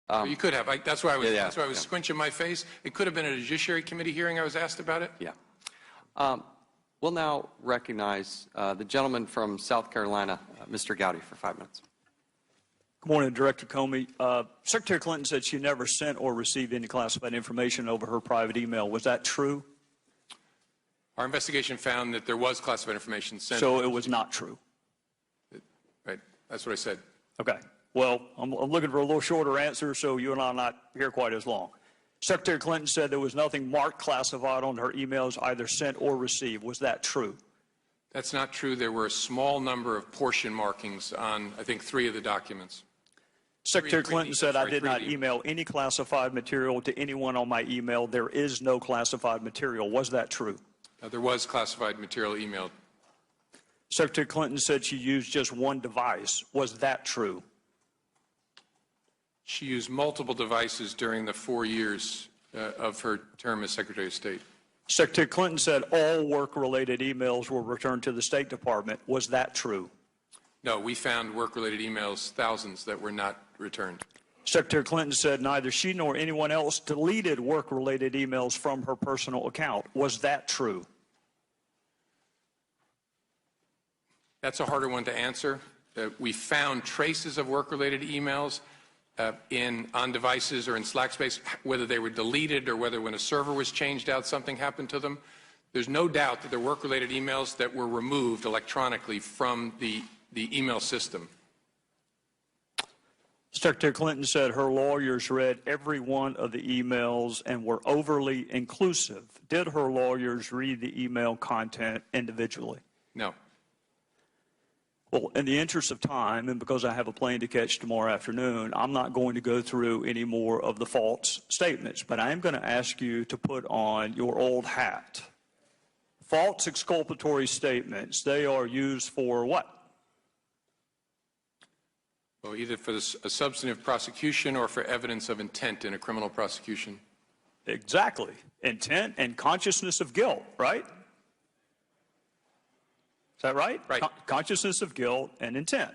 Well, you could have. That's why I was. That's why I was yeah. squinching my face. It could have been at a Judiciary Committee hearing. I was asked about it. Yeah. We'll now recognize the gentleman from South Carolina, Mr. Gowdy, for 5 minutes. Good morning, Director Comey. Secretary Clinton said she never sent or received any classified information over her private email. Was that true? Our investigation found that there was classified information sent. So it was not true. Right. That's what I said. Okay. Well, I'm looking for a little shorter answer, so you and I are not here quite as long. Secretary Clinton said there was nothing marked classified on her emails, either sent or received. Was that true? That's not true. There were a small number of portion markings on, I think, 3 of the documents. Secretary Clinton said, I did not email any classified material to anyone on my email. There is no classified material. Was that true? There was classified material emailed. Secretary Clinton said she used just one device. Was that true? She used multiple devices during the 4 years of her term as Secretary of State. Secretary Clinton said all work-related emails were returned to the State Department. Was that true? No, we found work-related emails, thousands, that were not returned. Secretary Clinton said neither she nor anyone else deleted work-related emails from her personal account. Was that true? That's a harder one to answer. We found traces of work-related emails on devices or in Slack space, whether they were deleted or whether when a server was changed out, something happened to them. There's no doubt that there were work-related emails that were removed electronically from the email system. Secretary Clinton said her lawyers read every one of the emails and were overly inclusive. Did her lawyers read the email content individually? No. Well, in the interest of time, and because I have a plane to catch tomorrow afternoon, I'm not going to go through any more of the false statements, but I am going to ask you to put on your old hat. False exculpatory statements, they are used for what? Well, either for a substantive prosecution or for evidence of intent in a criminal prosecution. Exactly. Intent and consciousness of guilt, right? Is that right? Right. Consciousness of guilt and intent.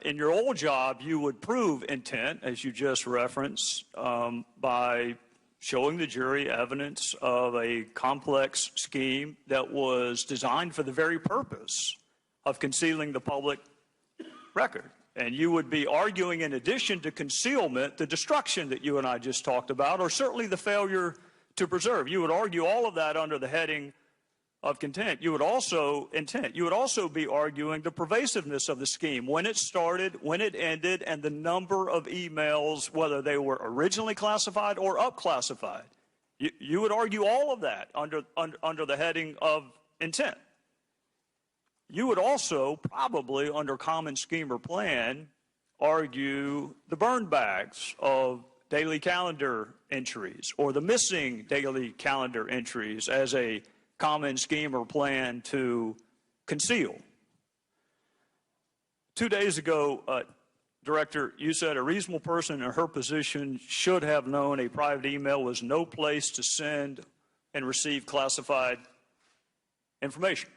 In your old job, you would prove intent, as you just referenced, by showing the jury evidence of a complex scheme that was designed for the very purpose of concealing the public record. And you would be arguing, in addition to concealment, the destruction that you and I just talked about, or certainly the failure to preserve. You would argue all of that under the heading of content. You would also be arguing the pervasiveness of the scheme, when it started, when it ended, and the number of emails, whether they were originally classified or up-classified. You would argue all of that under the heading of intent. You would also probably, under common scheme or plan, argue the burn bags of daily calendar entries or the missing daily calendar entries as a common scheme or plan to conceal. 2 days ago, Director, you said a reasonable person in her position should have known a private email was no place to send and receive classified information.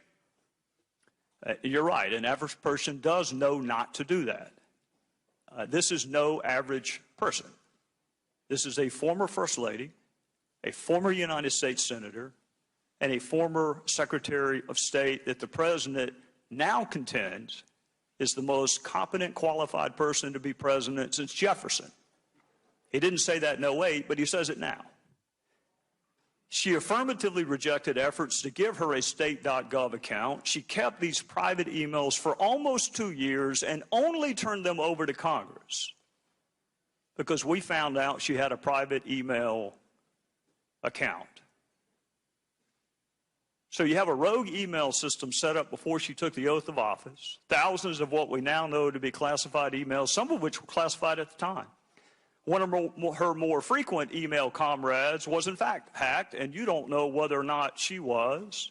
You're right, an average person does know not to do that. This is no average person. This is a former First Lady, a former United States Senator, and a former Secretary of State that the President now contends is the most competent, qualified person to be president since Jefferson. He didn't say that in 08, but he says it now. She affirmatively rejected efforts to give her a state.gov account. She kept these private emails for almost 2 years and only turned them over to Congress because we found out she had a private email account. So you have a rogue email system set up before she took the oath of office, thousands of what we now know to be classified emails, some of which were classified at the time. One of her more frequent email comrades was in fact hacked, and you don't know whether or not she was.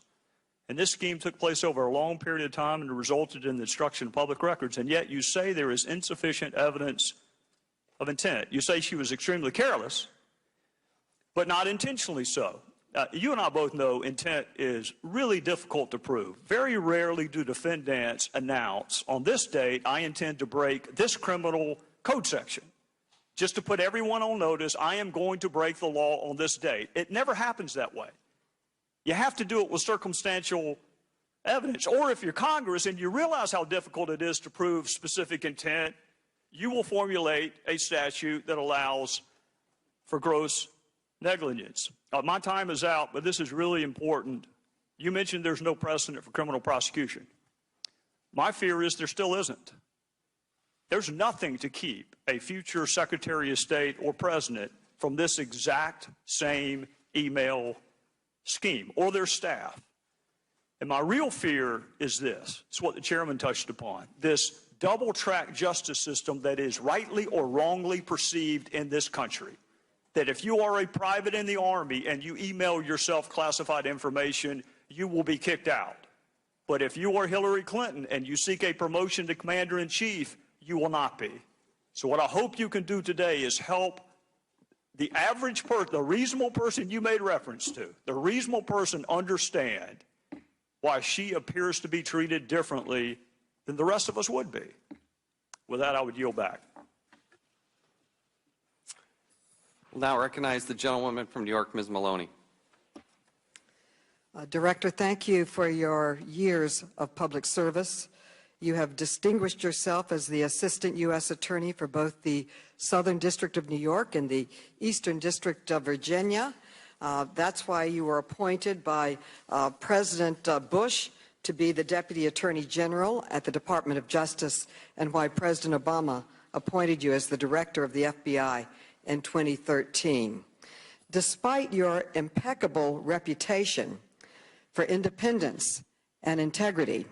And this scheme took place over a long period of time and resulted in the destruction of public records. And yet you say there is insufficient evidence of intent. You say she was extremely careless, but not intentionally so. You and I both know intent is really difficult to prove. Very rarely do defendants announce, on this date, I intend to break this criminal code section. just to put everyone on notice, I am going to break the law on this date. It never happens that way. You have to do it with circumstantial evidence. Or if you're Congress and you realize how difficult it is to prove specific intent, you will formulate a statute that allows for gross negligence. My time is out, but this is really important. You mentioned there's no precedent for criminal prosecution. My fear is there still isn't. There's nothing to keep a future Secretary of State or President from this exact same email scheme or their staff. And my real fear is this. It's what the chairman touched upon. This double-track justice system that is rightly or wrongly perceived in this country. That if you are a private in the Army and you email yourself classified information, you will be kicked out. But if you are Hillary Clinton and you seek a promotion to Commander-in-Chief, you will not be. So what I hope you can do today is help the average person, the reasonable person you made reference to, the reasonable person understand why she appears to be treated differently than the rest of us would be. With that, I would yield back. We'll now recognize the gentlewoman from New York, Ms. Maloney. Director, thank you for your years of public service. You have distinguished yourself as the Assistant U.S. Attorney for both the Southern District of New York and the Eastern District of Virginia. That's why you were appointed by President Bush to be the Deputy Attorney General at the Department of Justice, and why President Obama appointed you as the Director of the FBI in 2013. Despite your impeccable reputation for independence and integrity,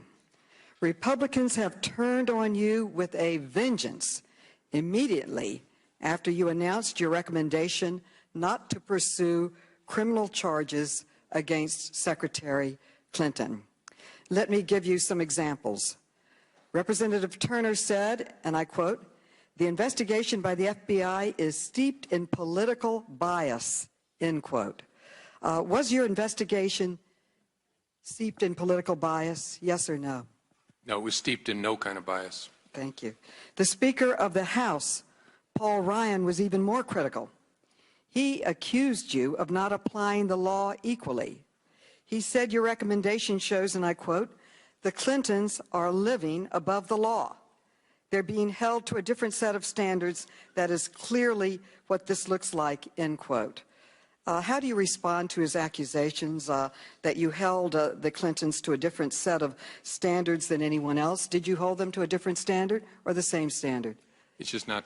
Republicans have turned on you with a vengeance immediately after you announced your recommendation not to pursue criminal charges against Secretary Clinton. Let me give you some examples. Representative Turner said, and I quote, "The investigation by the FBI is steeped in political bias," end quote. Was your investigation steeped in political bias, yes or no? No, it was steeped in no kind of bias. Thank you. The Speaker of the House, Paul Ryan, was even more critical. He accused you of not applying the law equally. He said your recommendation shows, and I quote, "The Clintons are living above the law. They're being held to a different set of standards. That is clearly what this looks like," end quote. How do you respond to his accusations that you held the Clintons to a different set of standards than anyone else? Did you hold them to a different standard or the same standard? It's just not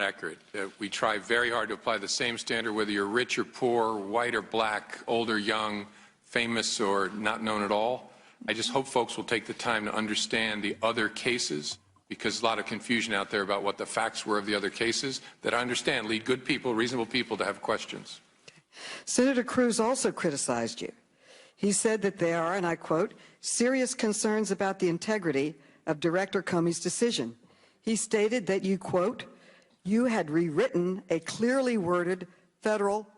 accurate. We try very hard to apply the same standard whether you're rich or poor, white or black, old or young, famous or not known at all. I just hope folks will take the time to understand the other cases, because there's a lot of confusion out there about what the facts were of the other cases that I understand lead good people, reasonable people to have questions. Senator Cruz also criticized you. He said that there are, and I quote, "serious concerns about the integrity of Director Comey's decision." He stated that you, quote, "you had rewritten a clearly worded federal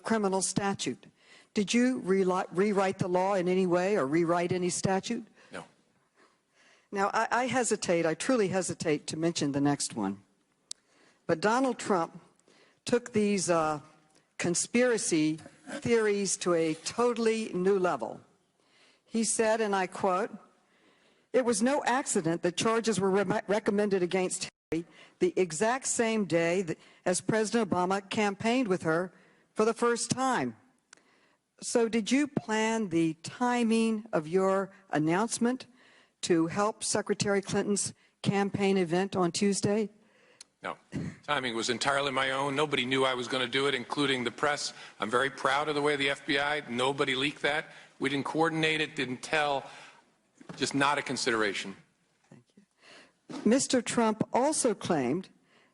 criminal statute." Did you rewrite the law in any way or rewrite any statute? No. Now, I truly hesitate to mention the next one. But Donald Trump took these conspiracy theories to a totally new level. He said, and I quote, "It was no accident that charges were recommended against Hillary the exact same day as President Obama campaigned with her for the first time." So did you plan the timing of your announcement to help Secretary Clinton's campaign event on Tuesday? No. Timing was entirely my own. Nobody knew I was going to do it, including the press. I'm very proud of the way the FBI, nobody leaked that. We didn't coordinate it, didn't tell. Just not a consideration. Thank you. Mr. Trump also claimed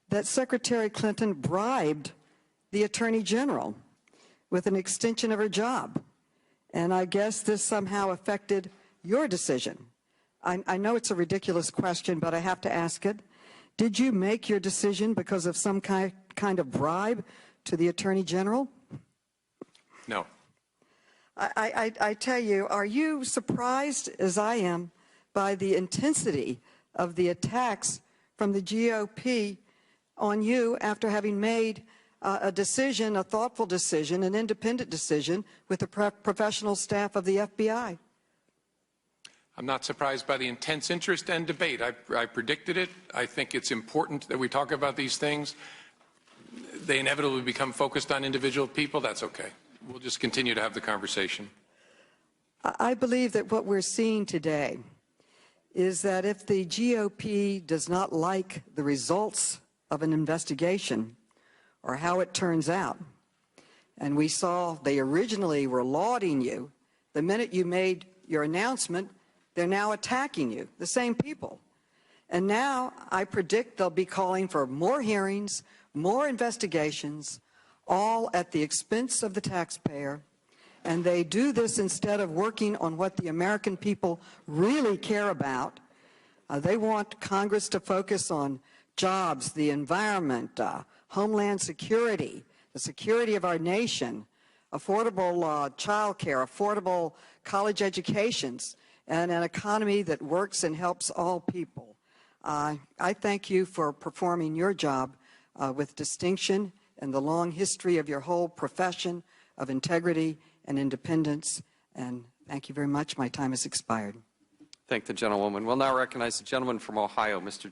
that Secretary Clinton bribed the Attorney General with an extension of her job. And I guess this somehow affected your decision. I know it's a ridiculous question, but I have to ask it. Did you make your decision because of some kind of bribe to the Attorney General? No. I tell you, are you surprised, as I am, by the intensity of the attacks from the GOP on you after having made a decision, a thoughtful decision, an independent decision with the professional staff of the FBI. I'm not surprised by the intense interest and debate. I predicted it. I think it's important that we talk about these things. They inevitably become focused on individual people. That's okay. We'll just continue to have the conversation. I believe that what we're seeing today is that if the GOP does not like the results of an investigation or how it turns out, and we saw they originally were lauding you, the minute you made your announcement, they're now attacking you, the same people. And now I predict they'll be calling for more hearings, more investigations, all at the expense of the taxpayer. And they do this instead of working on what the American people really care about. They want Congress to focus on jobs, the environment, homeland security, the security of our nation, affordable child care, affordable college educations, and an economy that works and helps all people. I thank you for performing your job with distinction and the long history of your whole profession of integrity and independence. And thank you very much. My time has expired. Thank the gentlewoman. We'll now recognize the gentleman from Ohio, Mr.